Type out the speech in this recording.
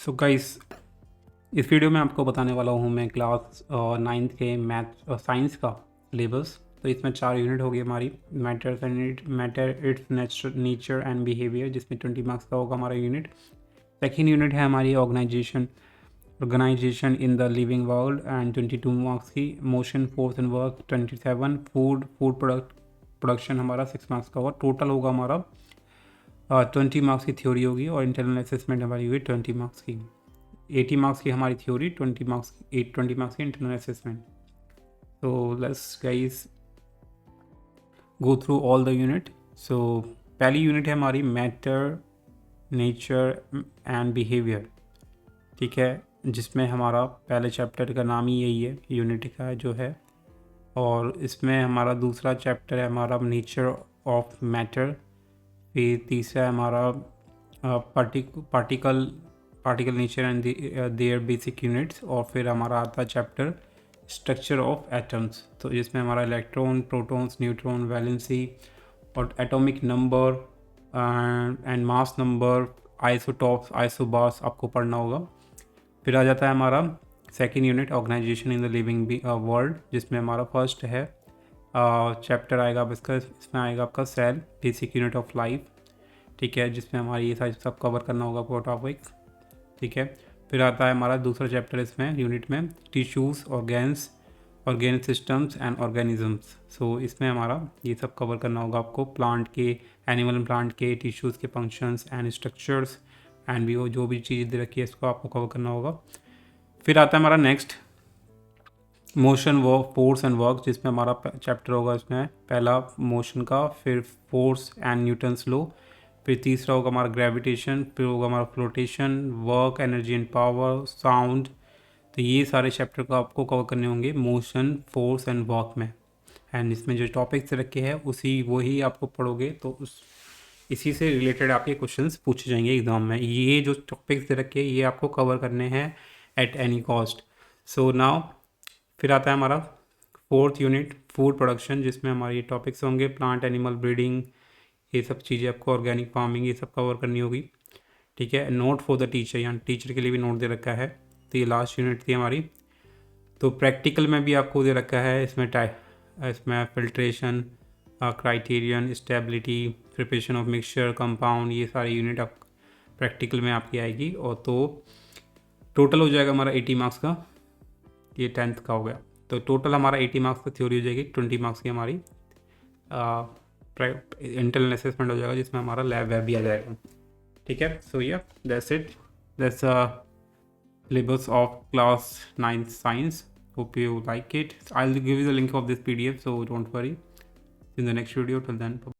So guys, इस video में आपको बताने वाला हूँ मैं क्लास 9th के मैथ साइंस का सिलेबस। तो इसमें 4 यूनिट होगी हमारी। Matter it's nature and behaviour, जिसमें 20 मार्क्स का होगा हमारा यूनिट। सेकेंड यूनिट है हमारी organisation in the living world and 22 marks की। Motion, force and work 27। Food production हमारा 6 मार्क्स का होगा। टोटल होगा हमारा 20 मार्क्स की थ्योरी होगी और इंटरनल असेसमेंट हमारी हुई 20 मार्क्स की। 80 मार्क्स की हमारी थ्योरी, 20 मार्क्स की इंटरनल असेसमेंट। तो let's guys go through all the unit. So पहली यूनिट है हमारी मैटर, नेचर एंड बिहेवियर, ठीक है, जिसमें हमारा पहले चैप्टर का नाम ही यही है, यूनिट का जो है। और इसमें हमारा दूसरा चैप्टर है हमारा नेचर ऑफ मैटर। फिर तीसरा है हमारा particle nature and their basic units. और फिर हमारा आता है चैप्टर स्ट्रक्चर ऑफ एटम्स, तो जिसमें हमारा इलेक्ट्रॉन, प्रोटॉन्स, न्यूट्रॉन, वैलेंसी और atomic number and mass number, isotopes, isobars आपको पढ़ना होगा। फिर आ जाता है हमारा second unit organisation in the living world, जिसमें हमारा फर्स्ट है चैप्टर आएगा अब इसमें आएगा आपका cell, basic unit of life, ठीक है, जिसमें हमारी ये सारी सब कवर करना होगा आपको टॉपिक्स, ठीक है। फिर आता है हमारा दूसरा चैप्टर इसमें यूनिट में, tissues, organic systems and organisms. So इसमें हमारा ये सब कवर करना होगा आपको, प्लांट के, एनिमल एंड प्लांट के, टिश्यूज़ के फंक्शंस एंड स्ट्रक्चर्स एंड भी जो भी चीज़ दे रखी है इसको आपको कवर करना होगा। फिर आता है हमारा next motion, work, force and work, जिसमें हमारा चैप्टर होगा इसमें पहला मोशन का, फिर फोर्स एंड न्यूटन्स लॉ, फिर तीसरा होगा हमारा ग्रेविटेशन, फिर होगा हमारा flotation, work, energy and power, sound. तो ये सारे चैप्टर को आपको कवर करने होंगे मोशन, फोर्स एंड वर्क में। एंड इसमें जो टॉपिक्स रखे हैं वही आपको पढ़ोगे तो इसी से रिलेटेड आपके क्वेश्चंस पूछे जाएंगे एग्जाम में। ये जो टॉपिक्स रखे हैं ये आपको कवर करने हैं at any cost. So now फिर आता है हमारा फोर्थ यूनिट, फूड प्रोडक्शन, जिसमें हमारे ये टॉपिक्स होंगे प्लांट एनिमल ब्रीडिंग, ये सब चीज़ें आपको, ऑर्गेनिक फार्मिंग, ये सब कवर करनी होगी, ठीक है। नोट फॉर द टीचर, यहाँ टीचर के लिए भी नोट दे रखा है। तो ये लास्ट यूनिट थी हमारी। तो प्रैक्टिकल में भी आपको दे रखा है इसमें filtration, criterion, stability, preparation of mixture, compound, ये सारी यूनिट आप प्रैक्टिकल में आपकी आएगी। और तो टोटल हो जाएगा हमारा 80 मार्क्स का, ये 10th का हो गया। तो टोटल हमारा 80 मार्क्स का थ्योरी हो जाएगी, 20 मार्क्स की हमारी इंटरनल असेसमेंट हो जाएगा, जिसमें हमारा लैब भी आ जाएगा, ठीक है। सो या that's it, that's syllabus of class 9 science. Hope you like it. I'll give you the link of this PDF, so don't worry. In the next video, till then.